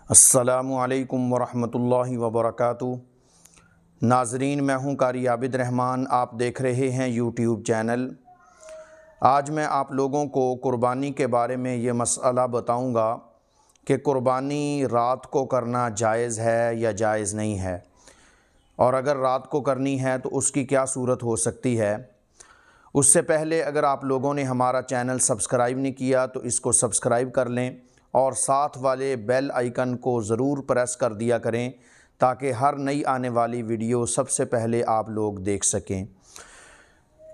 السلام علیکم ورحمۃ اللہ وبرکاتہ۔ ناظرین، میں ہوں قاری عابد رحمان، آپ دیکھ رہے ہیں یوٹیوب چینل۔ آج میں آپ لوگوں کو قربانی کے بارے میں یہ مسئلہ بتاؤں گا کہ قربانی رات کو کرنا جائز ہے یا جائز نہیں ہے، اور اگر رات کو کرنی ہے تو اس کی کیا صورت ہو سکتی ہے۔ اس سے پہلے اگر آپ لوگوں نے ہمارا چینل سبسکرائب نہیں کیا تو اس کو سبسکرائب کر لیں اور ساتھ والے بیل آئیکن کو ضرور پریس کر دیا کریں تاکہ ہر نئی آنے والی ویڈیو سب سے پہلے آپ لوگ دیکھ سکیں۔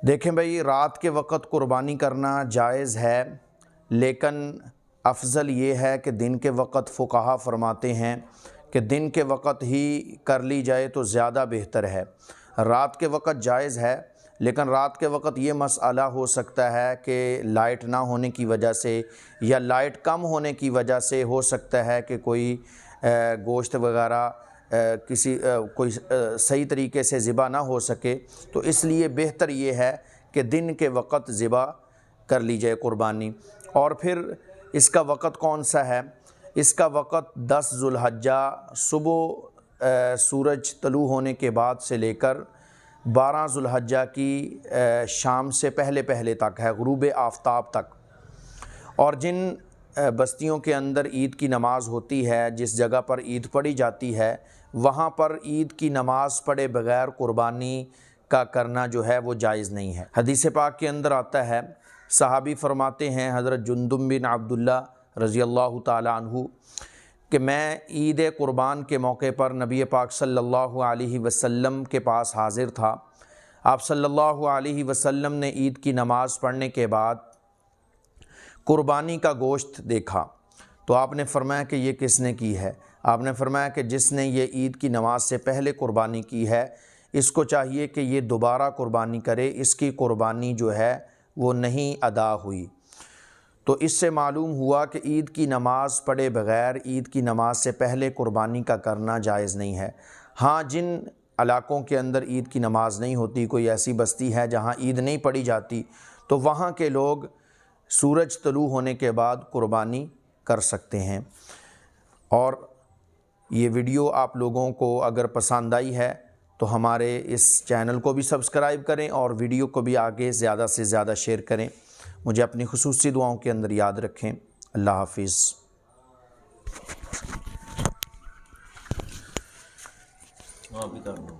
دیکھیں بھئی، رات کے وقت قربانی کرنا جائز ہے، لیکن افضل یہ ہے کہ دن کے وقت فقہا فرماتے ہیں کہ دن کے وقت ہی کر لی جائے تو زیادہ بہتر ہے۔ رات کے وقت جائز ہے، لیکن رات کے وقت یہ مسئلہ ہو سکتا ہے کہ لائٹ نہ ہونے کی وجہ سے یا لائٹ کم ہونے کی وجہ سے ہو سکتا ہے کہ کوئی گوشت وغیرہ کوئی صحیح طریقے سے ذبح نہ ہو سکے، تو اس لیے بہتر یہ ہے کہ دن کے وقت ذبح کر لی جائے قربانی۔ اور پھر اس کا وقت کون سا ہے؟ اس کا وقت 10 ذو الحجہ صبح سورج طلوع ہونے کے بعد سے لے کر 12 ذو الحجہ کی شام سے پہلے تک ہے، غروب آفتاب تک۔ اور جن بستیوں کے اندر عید کی نماز ہوتی ہے، جس جگہ پر عید پڑھی جاتی ہے، وہاں پر عید کی نماز پڑھے بغیر قربانی کا کرنا جو ہے وہ جائز نہیں ہے۔ حدیث پاک کے اندر آتا ہے، صحابی فرماتے ہیں حضرت جندب بن عبداللہ رضی اللہ تعالی عنہ کہ میں عید قربان کے موقع پر نبی پاک صلی اللہ علیہ وسلم کے پاس حاضر تھا۔ آپ صلی اللہ علیہ وسلم نے عید کی نماز پڑھنے کے بعد قربانی کا گوشت دیکھا، تو آپ نے فرمایا کہ یہ کس نے کی ہے؟ آپ نے فرمایا کہ جس نے یہ عید کی نماز سے پہلے قربانی کی ہے، اس کو چاہیے کہ یہ دوبارہ قربانی کرے، اس کی قربانی جو ہے وہ نہیں ادا ہوئی۔ تو اس سے معلوم ہوا کہ عید کی نماز پڑھے بغیر عید کی نماز سے پہلے قربانی کا کرنا جائز نہیں ہے۔ ہاں، جن علاقوں کے اندر عید کی نماز نہیں ہوتی، کوئی ایسی بستی ہے جہاں عید نہیں پڑھی جاتی، تو وہاں کے لوگ سورج طلوع ہونے کے بعد قربانی کر سکتے ہیں۔ اور یہ ویڈیو آپ لوگوں کو اگر پسند آئی ہے تو ہمارے اس چینل کو بھی سبسکرائب کریں اور ویڈیو کو بھی آگے زیادہ سے زیادہ شیئر کریں۔ مجھے اپنی خصوصی دعاؤں کے اندر یاد رکھیں۔ اللہ حافظ۔ بھی کر لوں